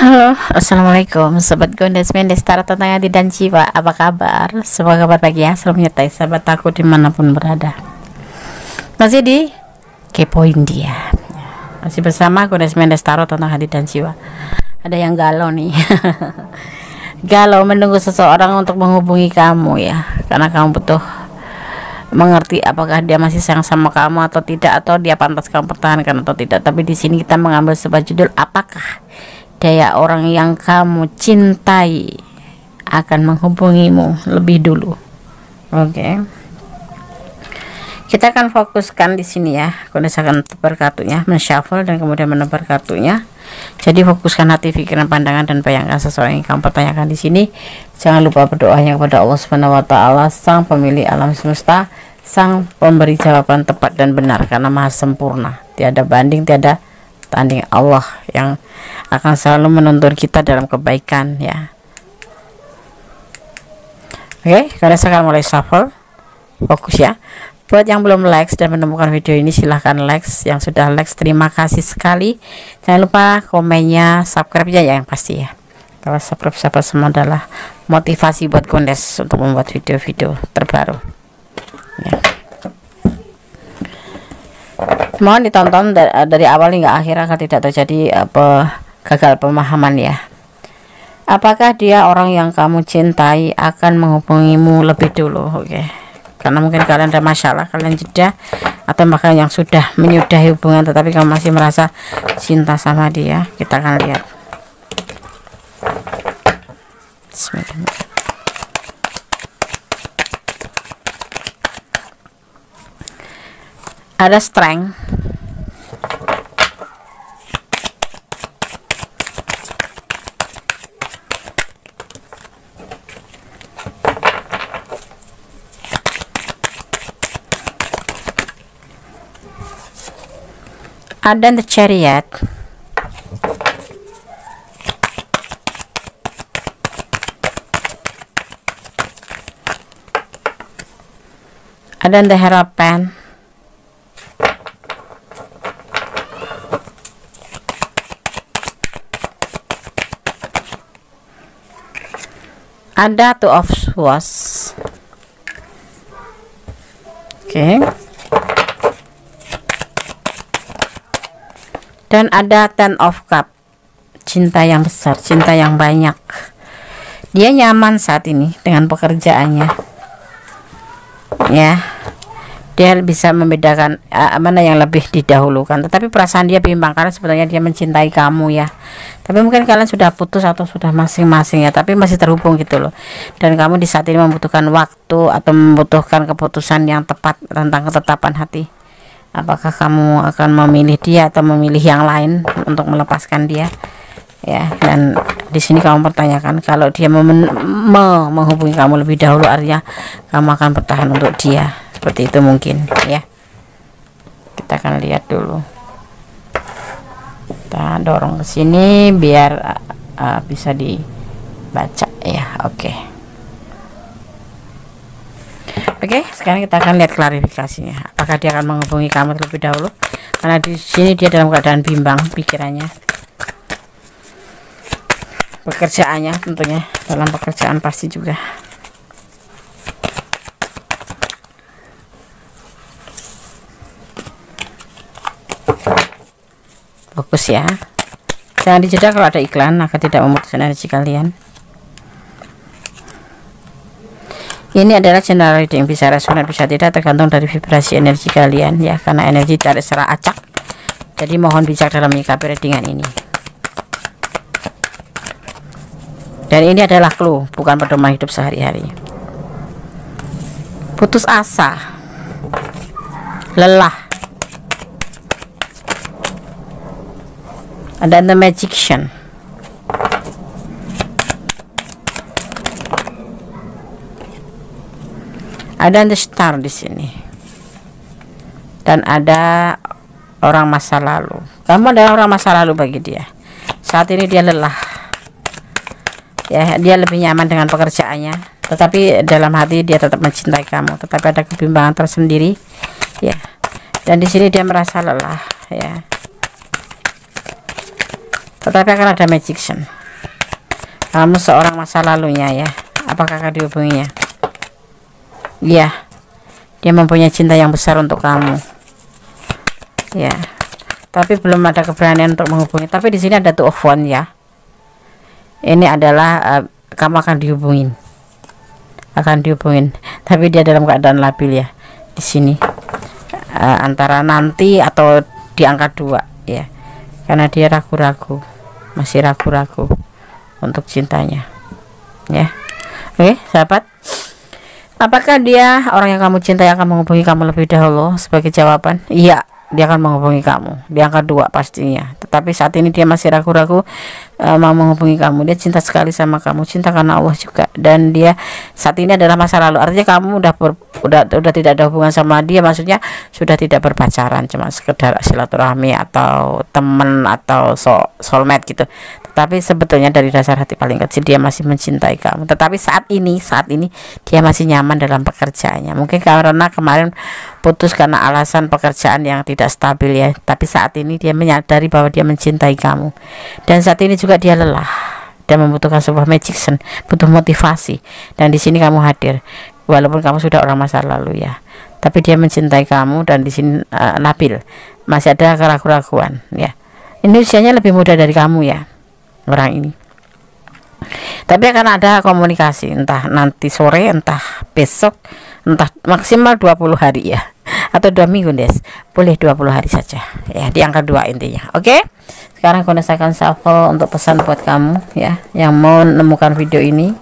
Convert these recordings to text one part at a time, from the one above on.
Halo, assalamualaikum, sobat Gondes Mendes Tarot tentang hati dan jiwa. Apa kabar? Semoga kabar bahagia selalu menyertai sahabat aku dimanapun berada. Masih di kepoin dia. Masih bersama Gondes Mendes Tarot tentang hati dan jiwa. Ada yang galau nih. Galau menunggu seseorang untuk menghubungi kamu ya, karena kamu butuh mengerti apakah dia masih sayang sama kamu atau tidak, atau dia pantas kamu pertahankan atau tidak. Tapi di sini kita mengambil sebuah judul, apakah daya orang yang kamu cintai akan menghubungimu lebih dulu. Oke. Kita akan fokuskan di sini ya. Kondisi akan tebar kartunya, men-shuffle dan kemudian menebar kartunya. Jadi fokuskan hati, pikiran, pandangan dan bayangkan sesuatu yang kamu pertanyakan di sini. Jangan lupa berdoanya kepada Allah Subhanahu wa taala, Sang Pemilik alam semesta, Sang Pemberi jawaban tepat dan benar, karena Maha sempurna. Tiada banding, tiada tanding. Allah yang akan selalu menuntun kita dalam kebaikan ya. Oke, karena saya akan mulai shuffle. Fokus ya. Buat yang belum like dan menemukan video ini, silahkan like. Yang sudah like, terima kasih sekali. Jangan lupa komennya, subscribe ya yang pasti ya. Kalau subscribe semua adalah motivasi buat Gondes untuk membuat video-video terbaru ya. Mohon ditonton dari awal hingga akhir agar tidak terjadi gagal pemahaman ya. Apakah dia orang yang kamu cintai akan menghubungimu lebih dulu? Oke. Karena mungkin kalian ada masalah, kalian jeda, atau bahkan yang sudah menyudahi hubungan tetapi kamu masih merasa cinta sama dia. Kita akan lihat. Bismillah. Ada strength, ada the chariot, ada the hierophant, ada two of swords. Oke. Dan ada ten of cup, cinta yang besar, cinta yang banyak. Dia nyaman saat ini dengan pekerjaannya ya. Dia bisa membedakan mana yang lebih didahulukan, tetapi perasaan dia bimbang karena sebenarnya dia mencintai kamu ya. Tapi mungkin kalian sudah putus atau sudah masing-masing ya, tapi masih terhubung gitu loh. Dan kamu di saat ini membutuhkan waktu atau membutuhkan keputusan yang tepat tentang ketetapan hati. Apakah kamu akan memilih dia atau memilih yang lain untuk melepaskan dia ya. Dan di sini kamu pertanyakan, kalau dia menghubungi kamu lebih dahulu, artinya kamu akan bertahan untuk dia. Seperti itu mungkin ya. Kita akan lihat dulu. Kita dorong ke sini biar bisa dibaca ya. Oke. Oke, sekarang kita akan lihat klarifikasinya. Apakah dia akan menghubungi kamu terlebih dahulu? Karena di sini dia dalam keadaan bimbang pikirannya, pekerjaannya tentunya, dalam pekerjaan pasti juga. Fokus ya. Jangan dijeda kalau ada iklan agar tidak memutus energi kalian. Ini adalah general reading, bisa resonan bisa tidak, tergantung dari vibrasi energi kalian ya, karena energi tarik secara acak. Jadi mohon bijak dalam menyikapi readingan ini. Dan ini adalah clue, bukan pedoman hidup sehari-hari. Putus asa, lelah. Ada the magician. Ada the star di sini. Dan ada orang masa lalu. Kamu adalah orang masa lalu bagi dia. Saat ini dia lelah. Ya, dia lebih nyaman dengan pekerjaannya, tetapi dalam hati dia tetap mencintai kamu, tetapi ada kebimbangan tersendiri ya. Dan di sini dia merasa lelah ya. tetapi akan ada magician. Kamu seorang masa lalunya ya, apakah akan dihubunginya? Ya, dia mempunyai cinta yang besar untuk kamu ya, tapi belum ada keberanian untuk menghubungi. Tapi di sini ada two of wands ya, ini adalah kamu akan dihubungin, tapi dia dalam keadaan labil ya di sini, antara nanti atau di angka 2 ya, karena dia ragu-ragu, masih ragu-ragu untuk cintanya ya. Oke sahabat, apakah dia orang yang kamu cintai akan menghubungi kamu lebih dahulu? Sebagai jawaban, iya, dia akan menghubungi kamu di angka 2 pastinya. Tetapi saat ini dia masih ragu-ragu mau menghubungi kamu. Dia cinta sekali sama kamu, cinta karena Allah juga, dan dia saat ini adalah masa lalu. Artinya kamu udah tidak ada hubungan sama dia, maksudnya sudah tidak berpacaran, cuma sekedar silaturahmi atau teman atau soulmate gitu. Tapi sebetulnya dari dasar hati paling kecil dia masih mencintai kamu. Tetapi saat ini dia masih nyaman dalam pekerjaannya. Mungkin karena kemarin putus karena alasan pekerjaan yang tidak stabil ya. Tapi saat ini dia menyadari bahwa dia mencintai kamu. Dan saat ini juga dia lelah dan membutuhkan sebuah magician, butuh motivasi. Dan di sini kamu hadir. Walaupun kamu sudah orang masa lalu ya, tapi dia mencintai kamu dan di sini labil. Masih ada keraguan-keraguan ya. Ini usianya lebih muda dari kamu ya, orang ini. Tapi akan ada komunikasi, entah nanti sore, entah besok, entah maksimal 20 hari ya, atau 2 minggu Des, boleh 20 hari saja ya, di angka 2 intinya. Oke, sekarang Gondes akan shuffle untuk pesan buat kamu ya, yang mau menemukan video ini.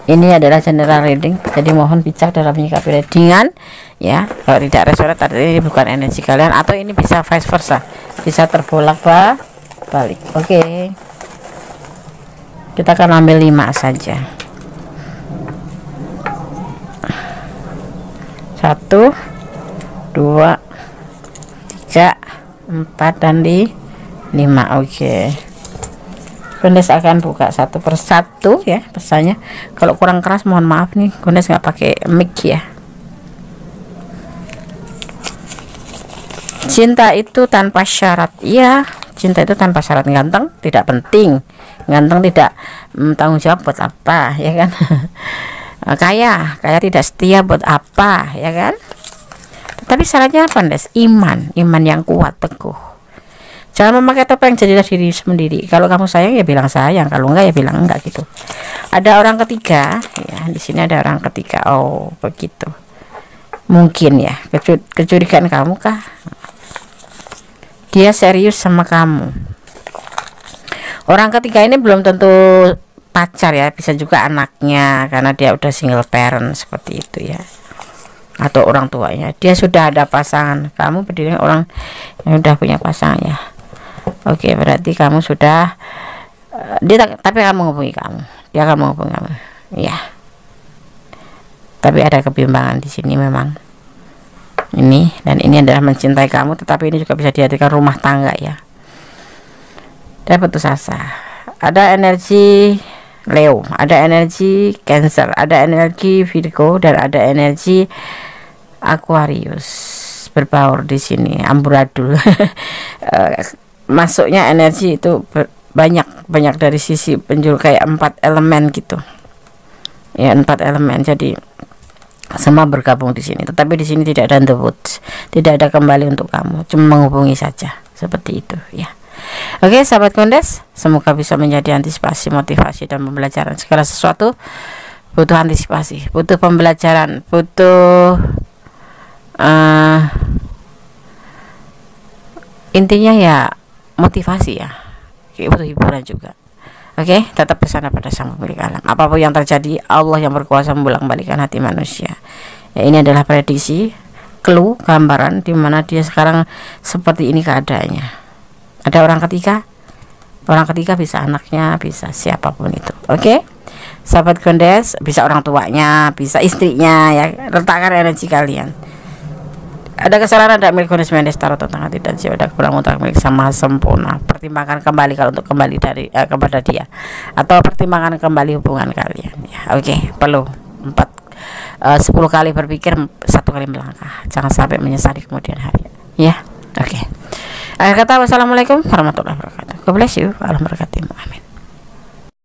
Ini adalah general reading, jadi mohon bijak dalam menyikapi readingan ya. Kalau tidak resonate tadi ini bukan energi kalian, atau ini bisa vice versa, bisa terbolak balik. Oke, kita akan ambil 5 saja. 1, 2, 3, 4 dan 5. Oke, Gondes akan buka satu persatu ya pesannya. Kalau kurang keras mohon maaf nih, Gondes nggak pakai mic ya. Cinta itu tanpa syarat ya, cinta itu tanpa syarat. Ganteng tidak penting, ganteng tidak tanggung jawab buat apa ya kan. kaya tidak setia buat apa ya kan. Tapi syaratnya apa Des? Iman yang kuat teguh. Jangan memakai topeng, jadilah diri sendiri. Kalau kamu sayang ya bilang sayang, kalau enggak ya bilang enggak gitu. Ada orang ketiga ya, di sini ada orang ketiga. Oh begitu, mungkin ya kecurigaan kamu kah? Dia serius sama kamu. Orang ketiga ini belum tentu pacar ya, bisa juga anaknya, karena dia udah single parent seperti itu ya, atau orang tuanya. Dia sudah ada pasangan, kamu berdiri orang yang udah punya pasangan ya. Oke, berarti kamu sudah tapi akan menghubungi kamu. Dia akan menghubungi kamu. Ya. Tapi ada kebimbangan di sini memang. Ini dan ini adalah mencintai kamu, tetapi ini juga bisa diartikan rumah tangga ya. Dan putus asa. Ada energi Leo, ada energi Cancer, ada energi Virgo, dan ada energi Aquarius berbaur di sini, amburadul. Masuknya energi itu banyak dari sisi penjuru, kayak 4 elemen gitu ya, 4 elemen. Jadi semua bergabung di sini, tetapi di sini tidak ada the woods, tidak ada kembali untuk kamu, cuma menghubungi saja seperti itu ya. Oke sahabat Gondes, semoga bisa menjadi antisipasi, motivasi, dan pembelajaran. Segala sesuatu butuh antisipasi, butuh pembelajaran, butuh intinya ya motivasi ya, butuh hiburan juga. Oke, tetap bersama pada sang pemilik alam. Apapun yang terjadi, Allah yang berkuasa membolak-balikan hati manusia ya. Ini adalah prediksi, clue, gambaran di mana dia sekarang seperti ini keadaannya. Ada orang ketiga bisa anaknya, bisa siapapun itu. Oke, sahabat Gondes, bisa orang tuanya, bisa istrinya ya. Letakkan energi kalian. Ada kesalahan, ada milik Gondes Mendes, taruh tentang hati dan jiwa, ada kepulangan utang milik sama sempurna. Pertimbangkan kembali kalau untuk kembali dari kepada dia, atau pertimbangkan kembali hubungan kalian ya. Oke, perlu 10 kali berpikir, 1 kali melangkah. Jangan sampai menyesali kemudian hari ya. Oke. Akhir kata, wassalamualaikum warahmatullahi wabarakatuh. God bless you. Amin.